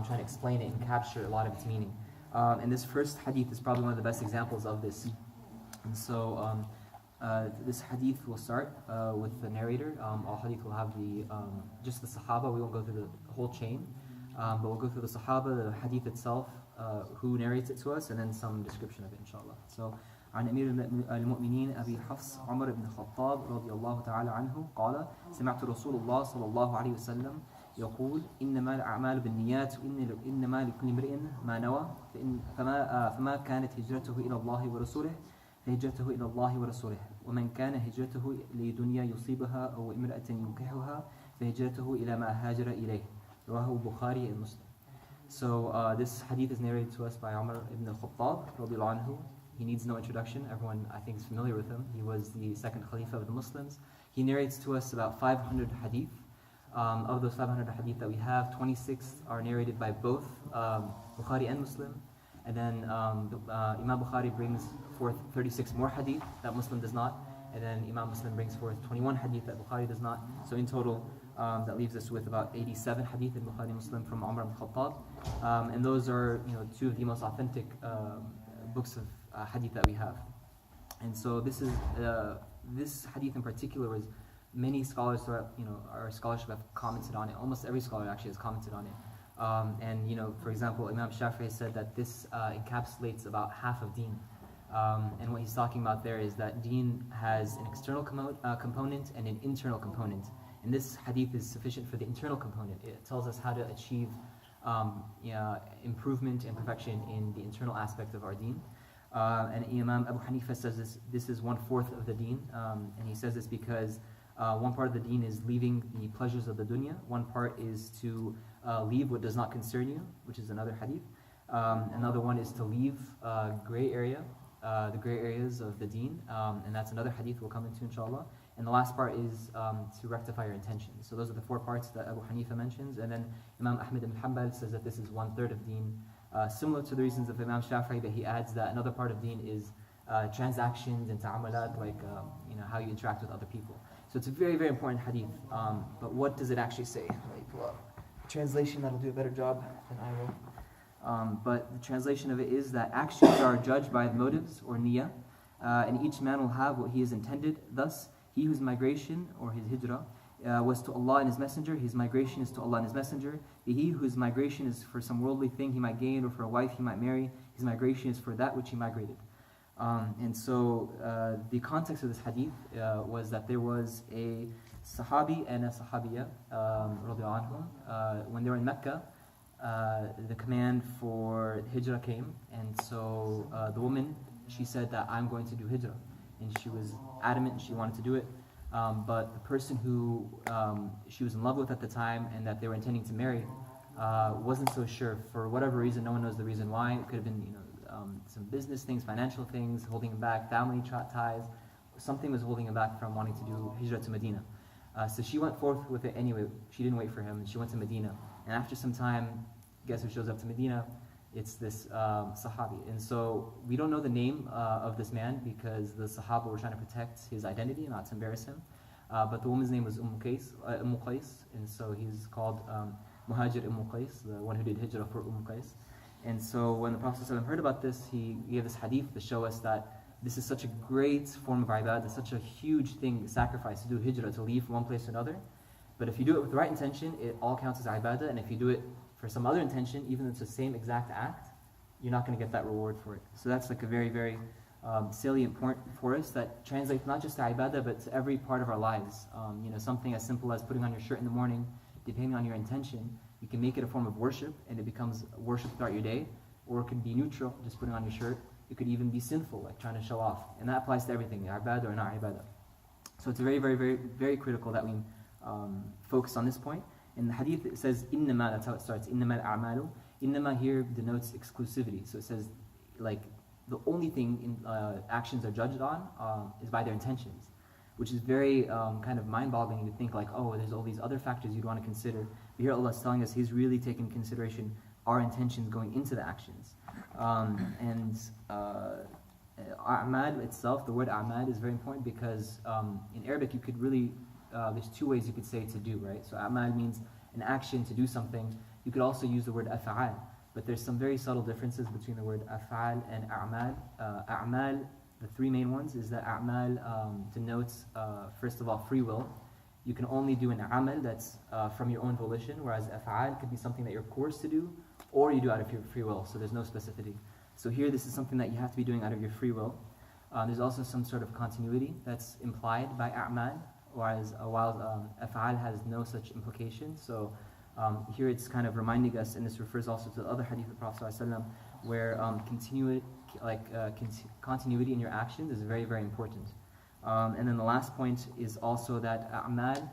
trying to explain it and capture a lot of its meaning. And this first hadith is probably one of the best examples of this. And so this hadith will start with the narrator. All hadith will have just the Sahaba. We won't go through the whole chain, but we'll go through the Sahaba, the hadith itself, who narrates it to us, and then some description of it, inshallah. So, عن أمير المؤمنين أبي حفص عمر بن الخطاب رضي الله تعالى عنه قال سمعت رسول الله صلى الله عليه وسلم يقول إنما الأعمال بالنيات إنما لكل امرئ ما نوى فما كانت هجرته إلى الله ورسوله فهجرته إلى الله ورسوله ومن كان هجرته لدنيا يصيبها أو امرأة ينكحها فهجرته إلى ما هاجر إليه رواه البخاري ومسلم. So this hadith is narrated to us by Umar ibn al-Khattab radiallahu anhu. He needs no introduction. Everyone, I think, is familiar with him. He was the second Khalifa of the Muslims. He narrates to us about 500 hadith. Of those 500 hadith that we have, 26 are narrated by both Bukhari and Muslim. And then Imam Bukhari brings forth 36 more hadith that Muslim does not. And then Imam Muslim brings forth 21 hadith that Bukhari does not. So in total, that leaves us with about 87 hadith in Bukhari and Muslim from Umar ibn Khattab. And those are, two of the most authentic books of hadith that we have. And so this hadith in particular was many scholars throughout our scholarship have commented on it. Almost every scholar actually has commented on it. And for example, Imam Shafi'i said that this encapsulates about half of deen. And what he's talking about there is that deen has an external component and an internal component. And this hadith is sufficient for the internal component. It tells us how to achieve improvement and perfection in the internal aspect of our deen. And Imam Abu Hanifa says this is 1/4 of the deen. And he says this because one part of the deen is leaving the pleasures of the dunya. One part is to leave what does not concern you, which is another hadith. Another one is to leave gray area, the gray areas of the deen. And that's another hadith we'll come into, inshallah. And the last part is to rectify your intentions. So those are the 4 parts that Abu Hanifa mentions. And then Imam Ahmad ibn Hanbal says that this is 1/3 of deen. Similar to the reasons of Imam Shafi'i, but he adds that another part of deen is transactions and ta'amalat, like how you interact with other people. So it's a very, very important hadith. But what does it actually say? Let me pull up a translation that'll do a better job than I will. But the translation of it is that actions are judged by the motives or niyyah, and each man will have what he has intended. Thus, he whose migration or his hijrah was to Allah and His Messenger, his migration is to Allah and His Messenger. He whose migration is for some worldly thing he might gain or for a wife he might marry, his migration is for that which he migrated. And so the context of this hadith was that there was a Sahabi and a Sahabiya radiallahu anhum. When they were in Mecca, the command for hijrah came, and so the woman, she said that I'm going to do hijrah, and she was adamant and she wanted to do it. But the person who she was in love with at the time and that they were intending to marry wasn't so sure. For whatever reason, no one knows the reason why. It could have been some business things, financial things, holding him back, family ties. Something was holding him back from wanting to do hijrah to Medina. So she went forth with it anyway. She didn't wait for him. She went to Medina. And after some time, guess who shows up to Medina? It's this Sahabi. And so we don't know the name of this man because the Sahaba were trying to protect his identity, not to embarrass him. But the woman's name was Qais, and so he's called Muhajir Qais, the one who did hijrah for Qais. And so when the Prophet ﷺ heard about this, he gave this hadith to show us that this is such a great form of ibadah, such a huge thing, sacrifice, to do hijrah, to leave from one place to another. But if you do it with the right intention, it all counts as ibadah, and if you do it for some other intention, even though it's the same exact act, you're not going to get that reward for it. So that's like a very, very salient point for us that translates not just to ibadah, but to every part of our lives. Something as simple as putting on your shirt in the morning, depending on your intention, you can make it a form of worship, and it becomes worship throughout your day, or it could be neutral, just putting on your shirt. It could even be sinful, like trying to show off. And that applies to everything, ibadah or not ibadah. So it's very, very, very, very critical that we focus on this point. In the hadith, it says, إِنَّمَا, that's how it starts, إِنَّمَا الْأَعْمَالُ. إِنَّمَا here denotes exclusivity. So it says, like, the only thing actions are judged on is by their intentions, which is very kind of mind-boggling to think like, oh, there's all these other factors you'd want to consider. But here Allah is telling us He's really taking into consideration our intentions going into the actions. A'mal itself, the word a'mal is very important because in Arabic you could really, there's 2 ways you could say to do, right? So a'mal means an action to do something, You could also use the word af'al, but there's some very subtle differences between the word af'al and a'mal. A'mal, the three main ones, is that a'mal denotes, first of all, free will. You can only do an amal that's from your own volition, whereas af'al could be something that you're forced to do, or you do out of your free will, so there's no specificity. So here, this is something that you have to be doing out of your free will. There's also some sort of continuity that's implied by a'mal, whereas while af'al has no such implication. So here it's kind of reminding us, and this refers also to the other hadith of the Prophet ﷺ, where continuity in your actions is very, very important. And then the last point is also that a'mal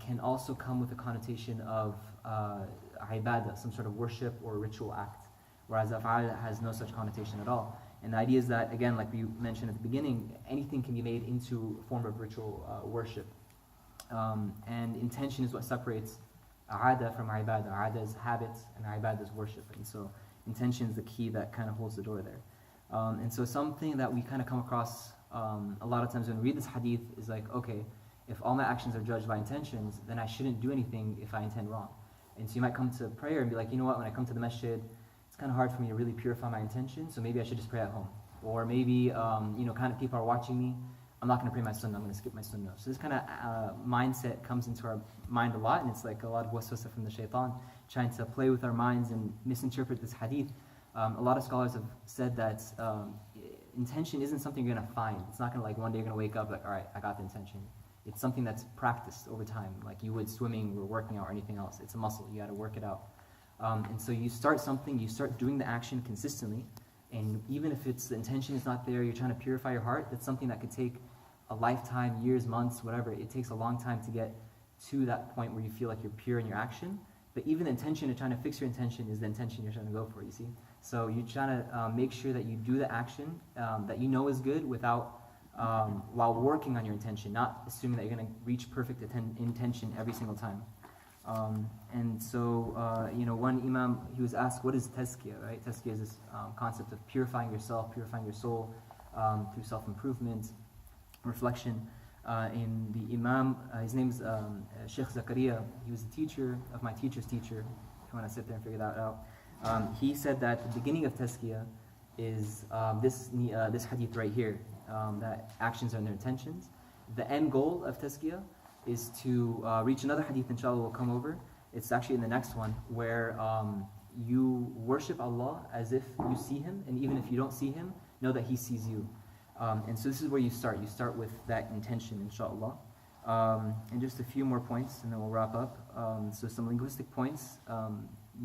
can also come with a connotation of ibadah, some sort of worship or ritual act, whereas af'al has no such connotation at all. And the idea is that, again, like we mentioned at the beginning, anything can be made into a form of ritual worship. And intention is what separates aada from ibadah. Aada is habit, and ibadah is worship. And so intention is the key that kind of holds the door there. And so something that we kind of come across a lot of times when we read this hadith is like, okay, if all my actions are judged by intentions, then I shouldn't do anything if I intend wrong. And so you might come to prayer and be like, you know what, when I come to the masjid, it's kind of hard for me to really purify my intention, so maybe I should just pray at home. Or maybe, kind of people are watching me, I'm not going to pray my sunnah, I'm going to skip my sunnah. So this kind of mindset comes into our mind a lot, and it's like a lot of waswasa from the shaitan, trying to play with our minds and misinterpret this hadith. A lot of scholars have said that intention isn't something you're going to find. It's not going to, like, one day you're going to wake up like, all right, I got the intention. It's something that's practiced over time, like you would swimming or working out or anything else. It's a muscle, you got to work it out. And so you start something, you start doing the action consistently, and even if the intention is not there, you're trying to purify your heart, that's something that could take a lifetime, years, months, whatever. It takes a long time to get to that point where you feel like you're pure in your action. But even the intention of trying to fix your intention is the intention you're trying to go for, you see? So you're trying to make sure that you do the action that you know is good without, while working on your intention, not assuming that you're going to reach perfect intention every single time. And so, one imam, he was asked, what is tazkiyah, right? Tazkiyah is this concept of purifying yourself, purifying your soul through self-improvement, reflection. In the imam, his name's Sheikh Zakaria, he was the teacher of my teacher's teacher, if you want to sit there and figure that out. He said that the beginning of tazkiyah is this hadith right here, that actions are in their intentions. The end goal of tazkiyah is to reach another hadith, inshallah, we'll come over. It's actually in the next one, where you worship Allah as if you see Him, and even if you don't see Him, know that He sees you. And so this is where you start. You start with that intention, inshallah. And just a few more points, and then we'll wrap up. So some linguistic points.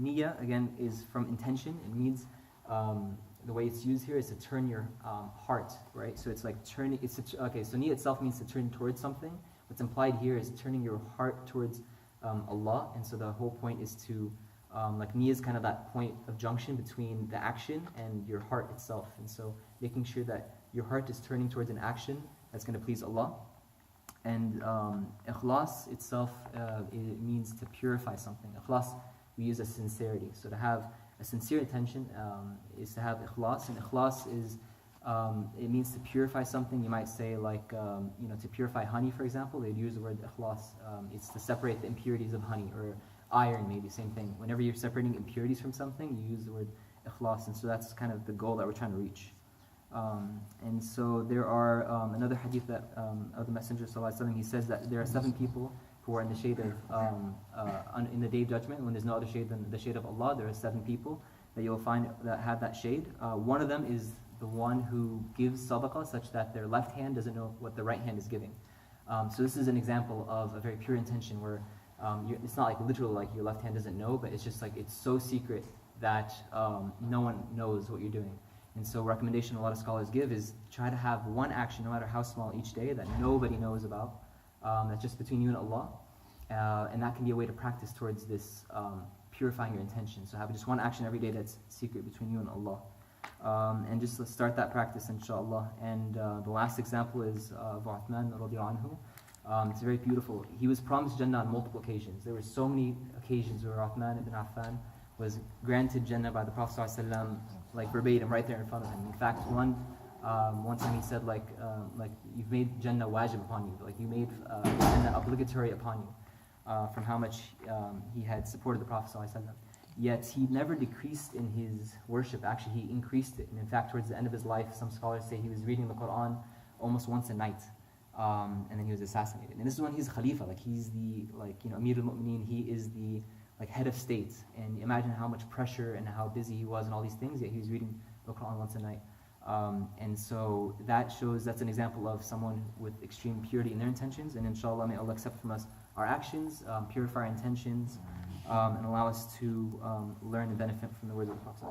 Niyyah, again, is from intention. It means, the way it's used here is to turn your heart, right? So it's like turning, so niyyah itself means to turn towards something. What's implied here is turning your heart towards Allah, and so the whole point is to, niyyah is kind of that point of junction between the action and your heart itself, and so making sure that your heart is turning towards an action that's going to please Allah. And ikhlas itself, it means to purify something. Ikhlas, we use as sincerity, so to have a sincere intention is to have ikhlas, and ikhlas is it means to purify something. You might say, like, to purify honey, for example, they'd use the word ikhlas. It's to separate the impurities of honey, or iron, maybe, same thing. Whenever you're separating impurities from something, you use the word ikhlas, and so that's kind of the goal that we're trying to reach. And so there are another hadith that of the Messenger ﷺ, he says that there are 7 people who are in the shade of, in the day of judgment, when there's no other shade than the shade of Allah. There are 7 people that you'll find that have that shade. One of them is the one who gives sadaqah such that their left hand doesn't know what the right hand is giving. So this is an example of a very pure intention where it's not like literal, like your left hand doesn't know, but it's just like it's so secret that no one knows what you're doing. And so recommendation a lot of scholars give is try to have one action, no matter how small, each day that nobody knows about, that's just between you and Allah. And that can be a way to practice towards this purifying your intention. So have just one action every day that's secret between you and Allah. And just let's start that practice, inshallah. And the last example is of Uthman radiallahu anhu. It's very beautiful. He was promised Jannah on multiple occasions. There were so many occasions where Uthman ibn Affan was granted Jannah by the Prophet ﷺ, like verbatim, right there in front of him. In fact, one time he said, like you've made Jannah wajib upon you, like you made Jannah obligatory upon you. from how much he had supported the Prophet ﷺ. Yet he never decreased in his worship. Actually, he increased it. And in fact, towards the end of his life, some scholars say he was reading the Quran almost once a night. And then he was assassinated. And this is when he's Khalifa, like he's the Amir al-Mu'mineen, he is the head of state. And imagine how much pressure and how busy he was and all these things, yet he was reading the Quran once a night. And so that's an example of someone with extreme purity in their intentions. And inshallah, may Allah accept from us our actions, purify our intentions, and allow us to learn and benefit from the words of the Prophet.